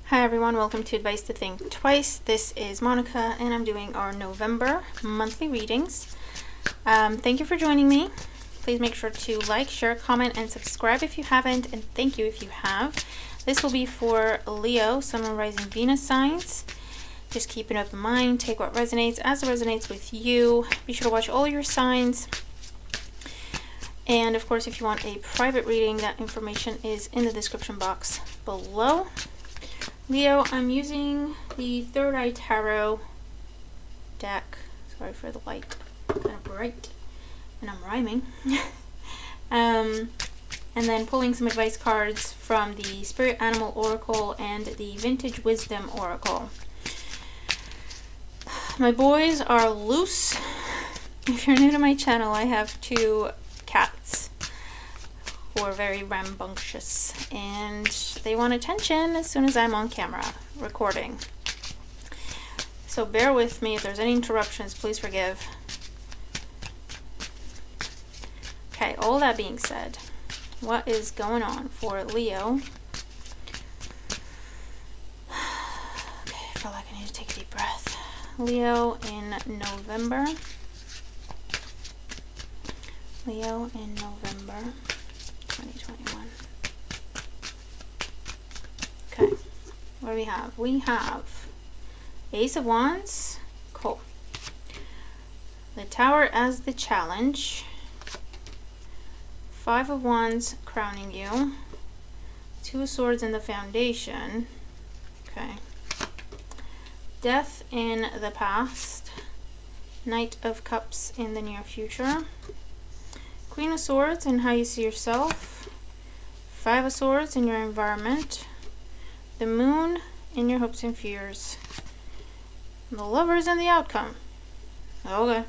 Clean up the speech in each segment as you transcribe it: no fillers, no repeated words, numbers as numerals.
Hi everyone, welcome to Advice to Think Twice. This is Monica and I'm doing our November monthly readings. Thank you for joining me. Please make sure to like, share, comment, and subscribe if you haven't, and thank you if you have. This will be for Leo, Sun, Moon, Rising, Venus signs. Just keep an open mind, take what resonates as it resonates with you. Be sure to watch all your signs. And of course, if you want a private reading, that information is in the description box below. Leo, I'm using the Third Eye Tarot deck. Sorry for the light, kind of bright, and I'm rhyming. And then pulling some advice cards from the Spirit Animal Oracle and the Vintage Wisdom Oracle. My boys are loose. If you're new to my channel, I have two cats who are very rambunctious and they want attention as soon as I'm on camera recording. So bear with me. If there's any interruptions, please forgive. Okay, all that being said, what is going on for Leo? Okay, I feel like I need to take a deep breath. Leo in November. Leo in November 2021. Okay, what do we have? We have Ace of Wands. Cool. The Tower as the challenge. Five of Wands crowning you. Two of Swords in the foundation. Okay. Death in the past. Knight of Cups in the near future. Queen of Swords and how you see yourself. Five of Swords in your environment. The Moon in your hopes and fears. The Lovers and the outcome. Okay.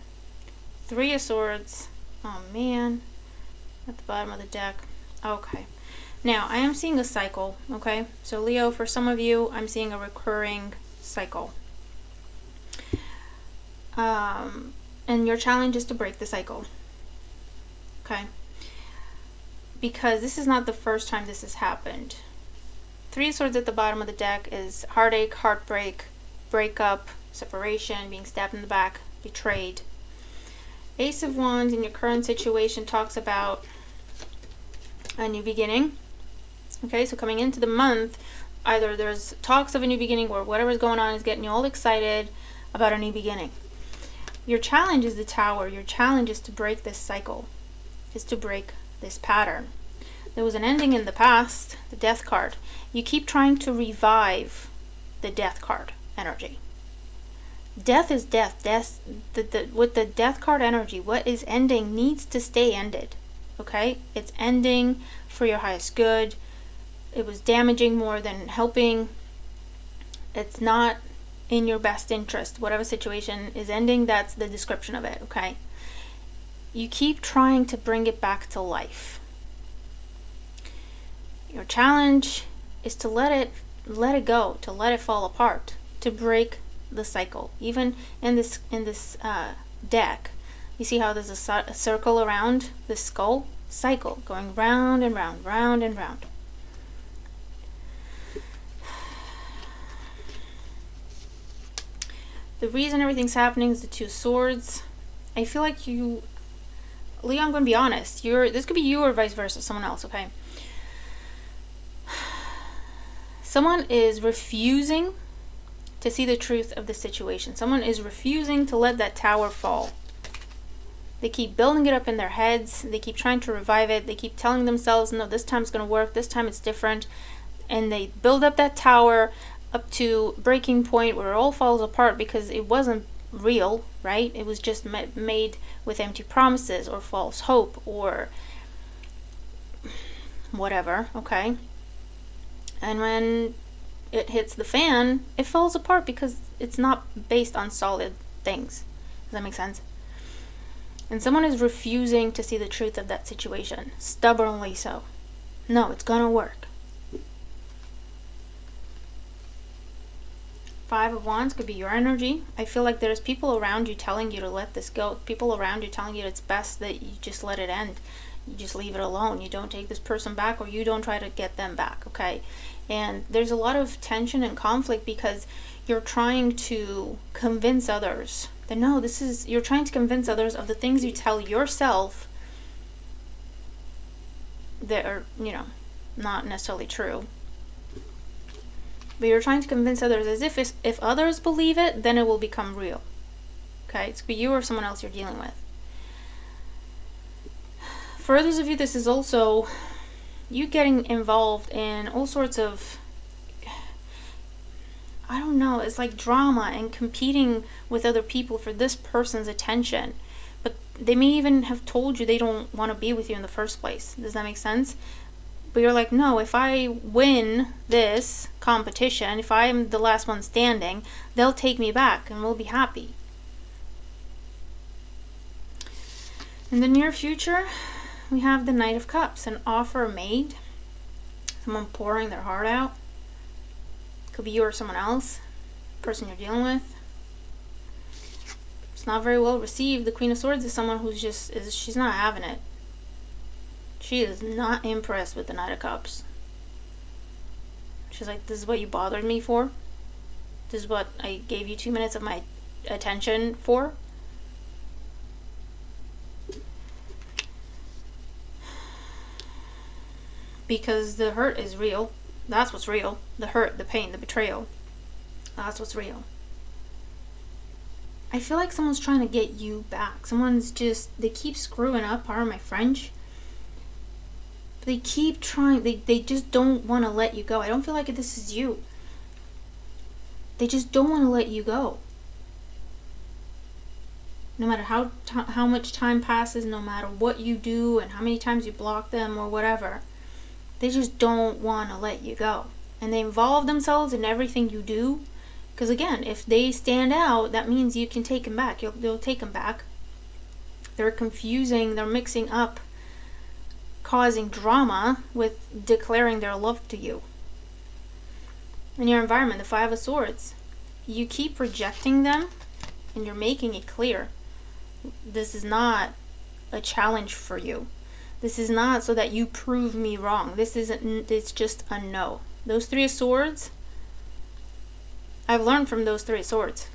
Three of Swords. Oh man. At the bottom of the deck. Okay. Now, I am seeing a cycle, okay? So Leo, for some of you, I'm seeing a recurring cycle. And your challenge is to break the cycle. Okay, because this is not the first time this has happened. Three of Swords at the bottom of the deck is heartache, heartbreak, breakup, separation, being stabbed in the back, betrayed. Ace of Wands in your current situation talks about a new beginning. Okay, so coming into the month, either there's talks of a new beginning or whatever's going on is getting you all excited about a new beginning. Your challenge is the Tower. Your challenge is to break this cycle. Is to break this pattern. There was an ending in the past, the Death card. You keep trying to revive the Death card energy. Death is death. With the Death card energy, what is ending needs to stay ended. Okay? It's ending for your highest good. It was damaging more than helping. It's not in your best interest. Whatever situation is ending, that's the description of it. Okay? You keep trying to bring it back to life. Your challenge is to let it go, to let it fall apart, to break the cycle. Even in this deck, you see how there's a circle around the skull? Cycle, going round and round, round and round. The reason everything's happening is the Two of Swords. I feel like you... Leo, I'm going to be honest. This could be you or vice versa, someone else, okay? Someone is refusing to see the truth of the situation. Someone is refusing to let that tower fall. They keep building it up in their heads. They keep trying to revive it. They keep telling themselves, no, this time it's going to work. This time it's different. And they build up that tower up to breaking point where it all falls apart because it wasn't real, right? It was just made with empty promises or false hope or whatever, okay? And when it hits the fan, it falls apart because it's not based on solid things. Does that make sense? And someone is refusing to see the truth of that situation, stubbornly so. No, it's gonna work. Five of Wands could be your energy. I feel like there's people around you telling you to let this go. People around you telling you it's best that you just let it end. You just leave it alone. You don't take this person back or you don't try to get them back, okay? And there's a lot of tension and conflict because you're trying to convince others that no, you're trying to convince others of the things you tell yourself that are, not necessarily true. But you're trying to convince others as if others believe it, then it will become real. Okay? It's you or someone else you're dealing with. For others of you, this is also you getting involved in all sorts of, I don't know, it's like drama and competing with other people for this person's attention. But they may even have told you they don't want to be with you in the first place. Does that make sense? But you're like, no, if I win this competition, if I'm the last one standing, they'll take me back and we'll be happy. In the near future, we have the Knight of Cups, an offer made, someone pouring their heart out. Could be you or someone else, person you're dealing with. It's not very well received. The Queen of Swords is someone who's she's not having it. She is not impressed with the Knight of Cups. She's like, this is what you bothered me for? This is what I gave you 2 minutes of my attention for? Because the hurt is real. That's what's real. The hurt, the pain, the betrayal. That's what's real. I feel like someone's trying to get you back. They keep screwing up, pardon my French. They keep trying, they just don't want to let you go. I don't feel like this is you. They just don't want to let you go. No matter how much time passes, no matter what you do and how many times you block them or whatever, they just don't want to let you go. And they involve themselves in everything you do. Because again, if they stand out, that means you can take them back. You'll take them back. They're confusing, they're mixing up causing drama with declaring their love to you. In your environment, the Five of Swords, you keep rejecting them and you're making it clear. This is not a challenge for you. This is not so that you prove me wrong. It's just a no. Those Three of Swords, I've learned from those Three of Swords.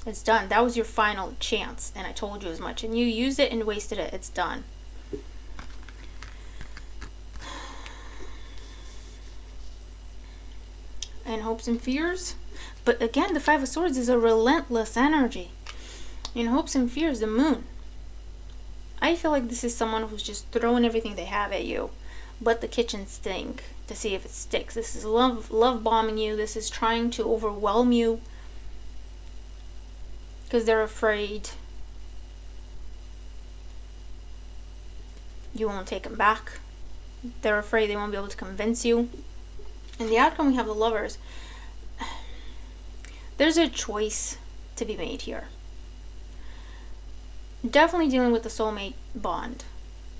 It's done. That was your final chance, and I told you as much. And you used it and wasted it. It's done. And hopes and fears. But again, the Five of Swords is a relentless energy. In hopes and fears, the Moon. I feel like this is someone who's just throwing everything they have at you, but the kitchen sink to see if it sticks. This is love bombing you. This is trying to overwhelm you because they're afraid you won't take them back. They're afraid they won't be able to convince you. In the outcome, we have the Lovers. There's a choice to be made here. Definitely dealing with the soulmate bond,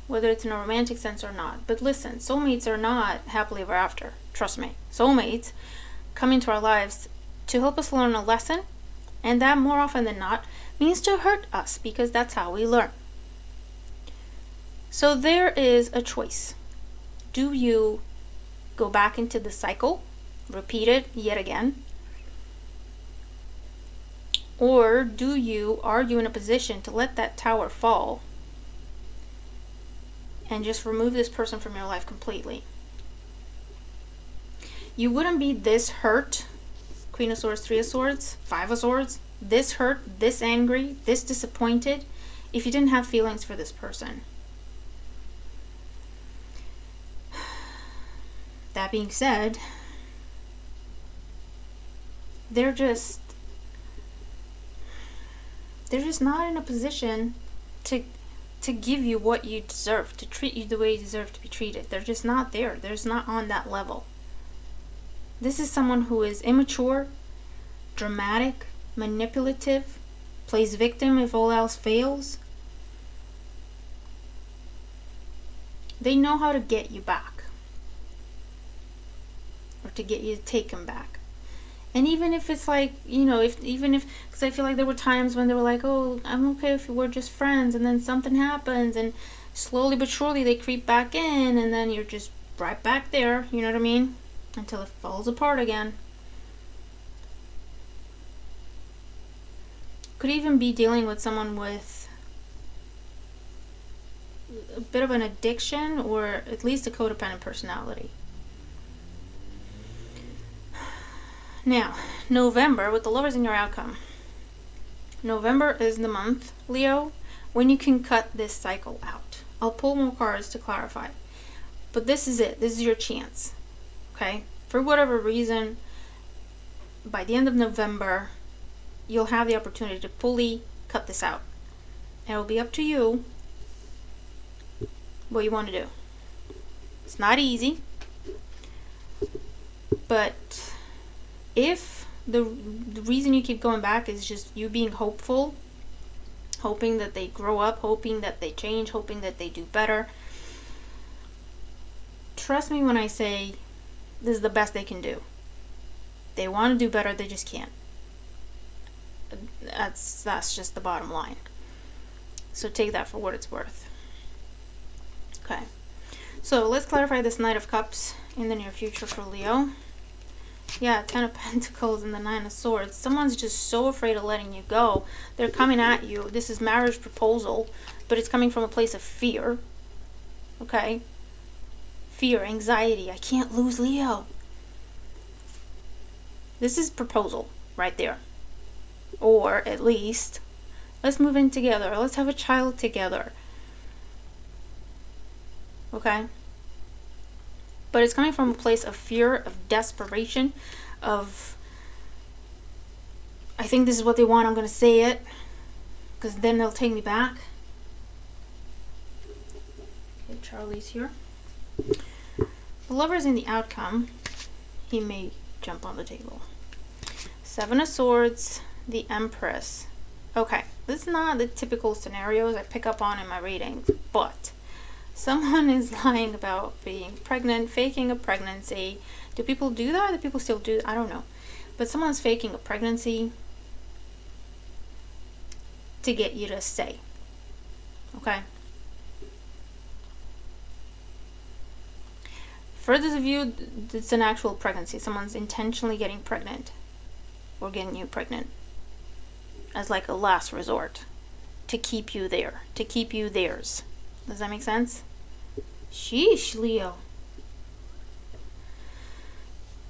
whether it's in a romantic sense or not. But listen, soulmates are not happily ever after. Trust me. Soulmates come into our lives to help us learn a lesson, and that more often than not means to hurt us because that's how we learn. So there is a choice. Do you go back into the cycle, repeat it yet again? Or are you in a position to let that tower fall and just remove this person from your life completely? You wouldn't be this hurt, Queen of Swords, Three of Swords, Five of Swords, this hurt, this angry, this disappointed, if you didn't have feelings for this person. That being said, they're just not in a position to give you what you deserve, to treat you the way you deserve to be treated. They're just not there. They're just not on that level. This is someone who is immature, dramatic, manipulative, plays victim if all else fails. They know how to get you back, or to get you to take them back. And even if it's like, because I feel like there were times when they were like, oh, I'm okay if we're just friends, and then something happens, and slowly but surely they creep back in, and then you're just right back there, you know what I mean? until it falls apart again. Could even be dealing with someone with a bit of an addiction or at least a codependent personality. Now, November, with the Lovers in your outcome. November is the month, Leo, when you can cut this cycle out. I'll pull more cards to clarify. But this is it. This is your chance. Okay? For whatever reason, by the end of November, you'll have the opportunity to fully cut this out. And it'll be up to you what you want to do. It's not easy. But if the reason you keep going back is just you being hopeful, hoping that they grow up, hoping that they change, hoping that they do better, trust me when I say this is the best they can do. They want to do better, they just can't. That's just the bottom line. So take that for what it's worth. Okay. So let's clarify this Knight of Cups in the near future for Leo. Yeah, 10 of Pentacles and the 9 of Swords. Someone's just so afraid of letting you go. They're coming at you. This is marriage proposal, but it's coming from a place of fear. Okay? Fear, anxiety. I can't lose Leo. This is proposal right there. Or at least, let's move in together. Let's have a child together. Okay? But it's coming from a place of fear, of desperation, of, I think this is what they want, I'm going to say it, because then they'll take me back. Okay, Charlie's here. The Lover's in the outcome. He may jump on the table. 7 of Swords, the Empress. Okay, this is not the typical scenarios I pick up on in my readings, but someone is lying about being pregnant, faking a pregnancy. Do people do that? Do people still do that? I don't know. But someone's faking a pregnancy to get you to stay. Okay? For those of you, it's an actual pregnancy. Someone's intentionally getting pregnant or getting you pregnant as like a last resort to keep you there, to keep you theirs. Does that make sense? Sheesh, Leo.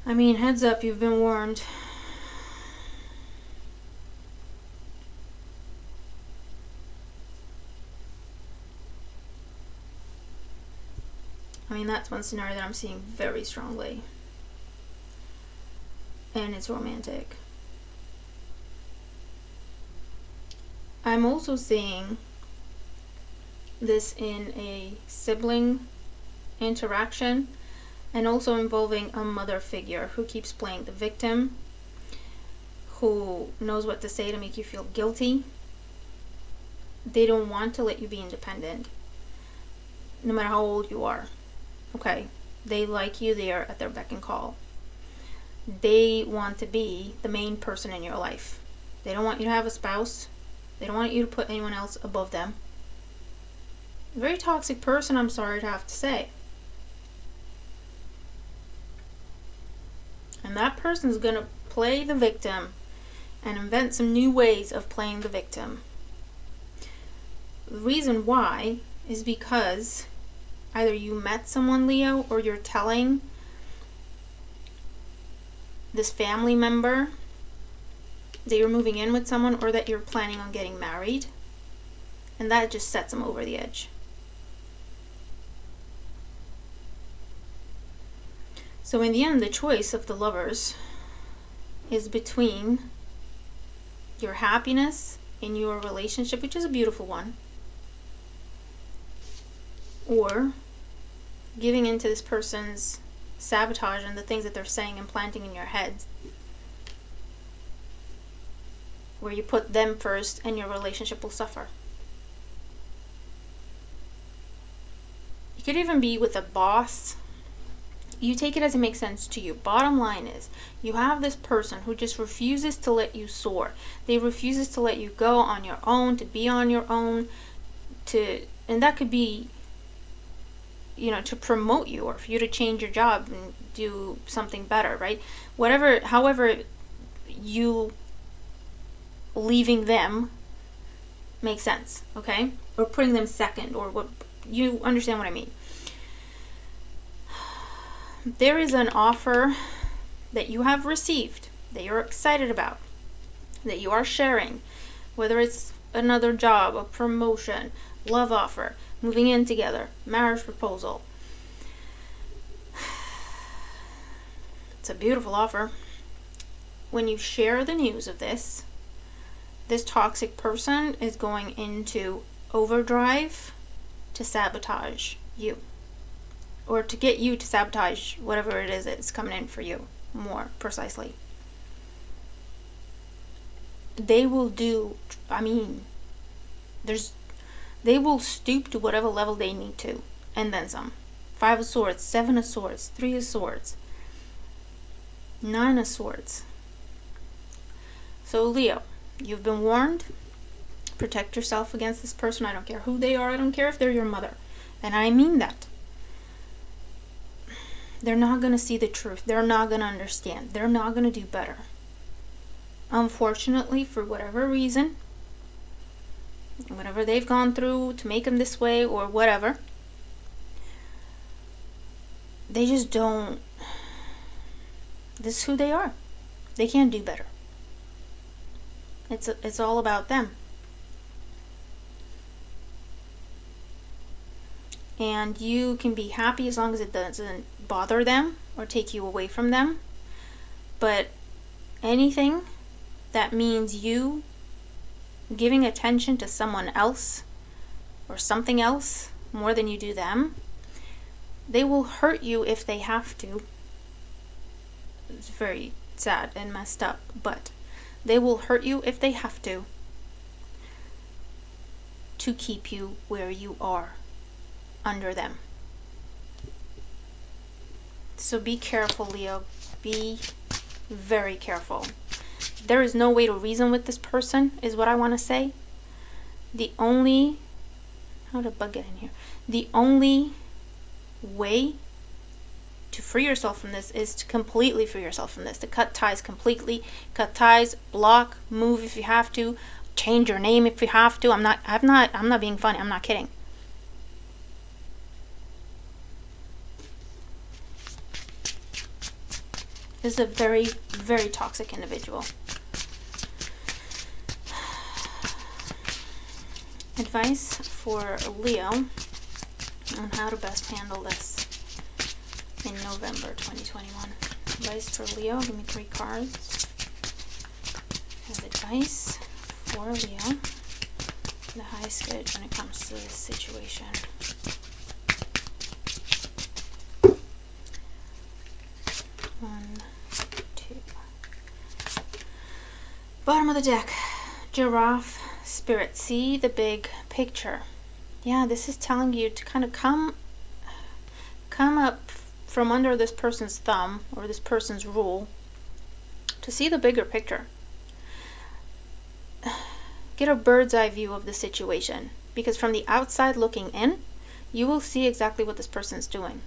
I mean, heads up, you've been warned. I mean, that's one scenario that I'm seeing very strongly. And it's romantic. I'm also seeing this in a sibling interaction and also involving a mother figure who keeps playing the victim, who knows what to say to make you feel guilty. They don't want to let you be independent, no matter how old you are. Okay? They like you there at their beck and call. They want to be the main person in your life. They don't want you to have a spouse. They don't want you to put anyone else above them. Very toxic person, I'm sorry to have to say. And that person's going to play the victim and invent some new ways of playing the victim. The reason why is because either you met someone, Leo, or you're telling this family member that you're moving in with someone or that you're planning on getting married. And that just sets them over the edge. So in the end, the choice of the Lovers is between your happiness in your relationship, which is a beautiful one, or giving into this person's sabotage and the things that they're saying and planting in your head, where you put them first and your relationship will suffer. You could even be with a boss. You take it as it makes sense to you. Bottom line is, you have this person who just refuses to let you soar. They refuses to let you go on your own, to be on your own, and that could be to promote you, or for you to change your job and do something better, right? However you leaving them makes sense, okay? Or putting them second, or what, you understand what I mean. There is an offer that you have received, that you're excited about, that you are sharing, whether it's another job, a promotion, love offer, moving in together, marriage proposal. It's a beautiful offer. When you share the news of this toxic person is going into overdrive to sabotage you, or to get you to sabotage whatever it is that's coming in for you more precisely. They will they will stoop to whatever level they need to, and then some. 5 of Swords, 7 of Swords, 3 of Swords, 9 of Swords. So Leo, you've been warned. Protect yourself against this person. I don't care who they are. I don't care if they're your mother. And I mean that. They're not going to see the truth. They're not going to understand. They're not going to do better. Unfortunately, for whatever reason, whatever they've gone through to make them this way or whatever, they just don't. This is who they are. They can't do better. It's all about them. And you can be happy as long as it doesn't bother them or take you away from them. But anything that means you giving attention to someone else or something else more than you do them, they will hurt you if they have to. It's very sad and messed up, but they will hurt you if they have to keep you where you are, under them. So be careful, Leo. Be very careful. There is no way to reason with this person, is what I want to say. How to bug it in here? The only way to free yourself from this is to completely free yourself from this. To cut ties completely. Cut ties, block, move if you have to, change your name if you have to. I'm not being funny. I'm not kidding. This is a very, very toxic individual. Advice for Leo on how to best handle this in November 2021. Advice for Leo. Give me 3 cards. And advice for Leo. The highest good when it comes to this situation. One, 2. Bottom of the deck. Giraffe. Spirit. See the big picture. Yeah, this is telling you to kind of come up from under this person's thumb or this person's rule to see the bigger picture. Get a bird's eye view of the situation, because from the outside looking in, you will see exactly what this person's doing.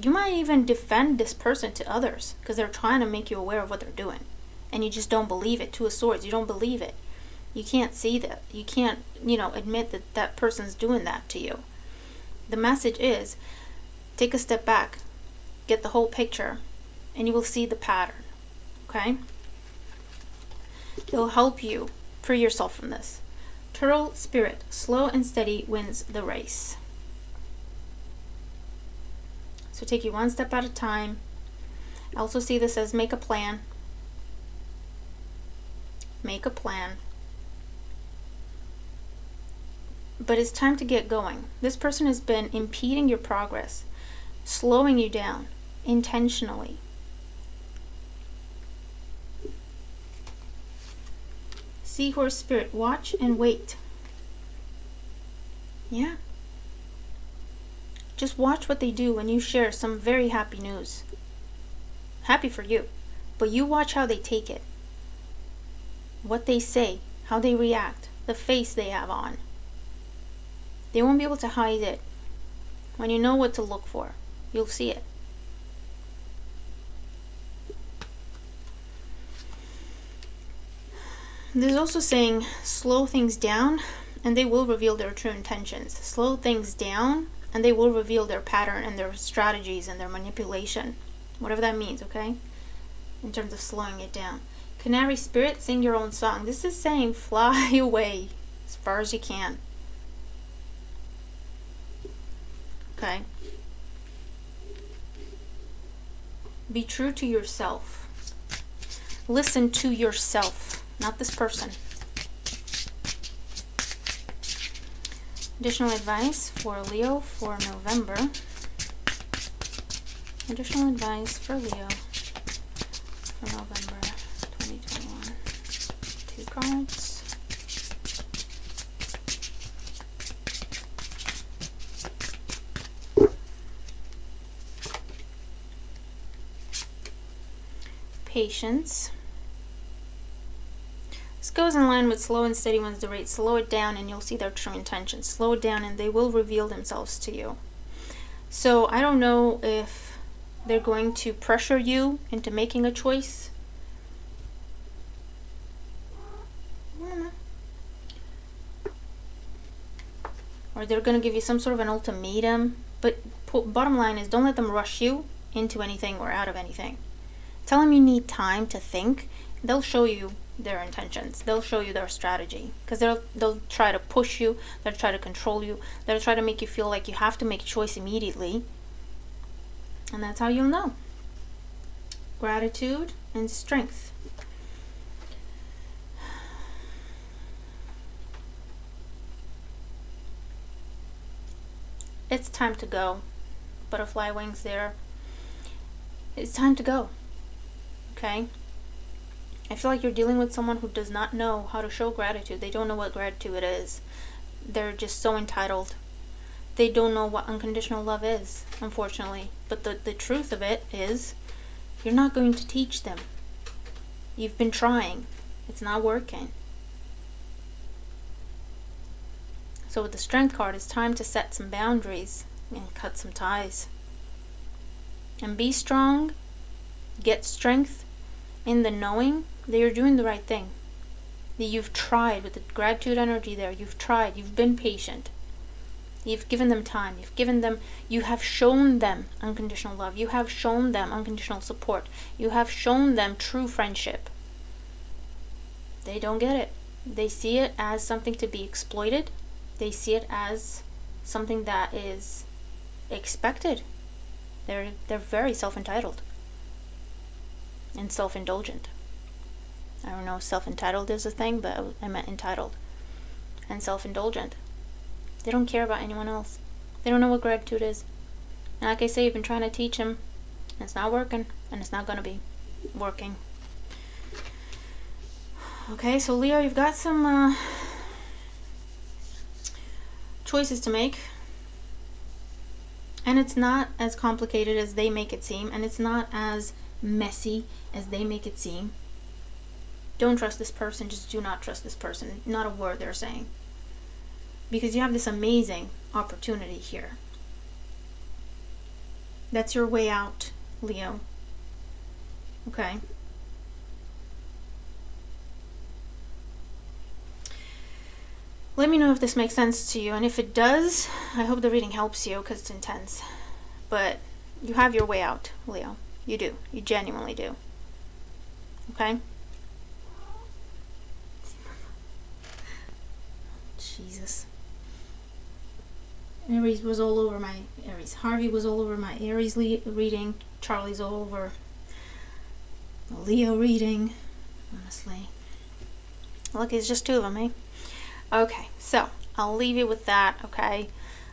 You might even defend this person to others because they're trying to make you aware of what they're doing, and you just don't believe it. 2 of Swords, you don't believe it. You can't see that. You can't, admit that that person's doing that to you. The message is, take a step back, get the whole picture, and you will see the pattern. Okay? It'll help you free yourself from this. Turtle Spirit, slow and steady wins the race. So take you one step at a time. I also see this as make a plan. Make a plan. But it's time to get going. This person has been impeding your progress, slowing you down intentionally. Seahorse Spirit, watch and wait. Yeah. Just watch what they do when you share some very happy news. Happy for you. But you watch how they take it. What they say, how they react, the face they have on. They won't be able to hide it. When you know what to look for, you'll see it. There's also saying slow things down and they will reveal their true intentions. Slow things down and they will reveal their pattern and their strategies and their manipulation. Whatever that means, okay? In terms of slowing it down. Canary spirit, sing your own song. This is saying fly away as far as you can. Okay? Be true to yourself. Listen to yourself, not this person. Additional advice for Leo for November. Additional advice for Leo for November 2021. 2 cards. Patience. This goes in line with slow and steady ones the rate. Slow it down and you'll see their true intentions. Slow it down and they will reveal themselves to you. So I don't know if they're going to pressure you into making a choice. Or they're going to give you some sort of an ultimatum. But bottom line is, don't let them rush you into anything or out of anything. Tell them you need time to think. They'll show you their intentions. They'll show you their strategy. Because they'll try to push you. They'll try to control you. They'll try to make you feel like you have to make a choice immediately. And that's how you'll know. Gratitude and strength. It's time to go. Butterfly wings there. It's time to go. Okay? I feel like you're dealing with someone who does not know how to show gratitude. They don't know what gratitude is. They're just so entitled. They don't know what unconditional love is, unfortunately. But the truth of it is, you're not going to teach them. You've been trying. It's not working. So with the Strength card, it's time to set some boundaries and cut some ties. And be strong. Get strength in the knowing that you're doing the right thing. That you've tried with the gratitude energy there. You've tried. You've been patient. You've given them time. You have shown them unconditional love. You have shown them unconditional support. You have shown them true friendship. They don't get it. They see it as something to be exploited. They see it as something that is expected. They're very self-entitled. And self-indulgent. I don't know if self-entitled is a thing, but I meant entitled. And self-indulgent. They don't care about anyone else. They don't know what gratitude is. And like I say, you've been trying to teach them, and it's not working, and it's not going to be working. Okay, so Leo, you've got some choices to make. And it's not as complicated as they make it seem, and it's not as messy as they make it seem. Don't trust this person. Just do not trust this person. Not a word they're saying. Because you have this amazing opportunity here. That's your way out, Leo. Okay? Let me know if this makes sense to you. And if it does, I hope the reading helps you because it's intense. But you have your way out, Leo. You do. You genuinely do. Okay? Jesus. Aries was all over my Aries. Harvey was all over my Aries reading. Charlie's all over the Leo reading. Honestly. Look, it's just 2 of them, eh? Okay, so I'll leave you with that, okay?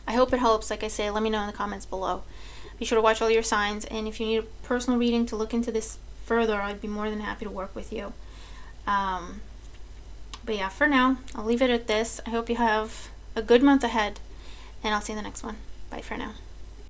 I hope it helps. Like I say, let me know in the comments below. Be sure to watch all your signs, and if you need a personal reading to look into this further, I'd be more than happy to work with you. But yeah, for now, I'll leave it at this. I hope you have a good month ahead, and I'll see you in the next one. Bye for now.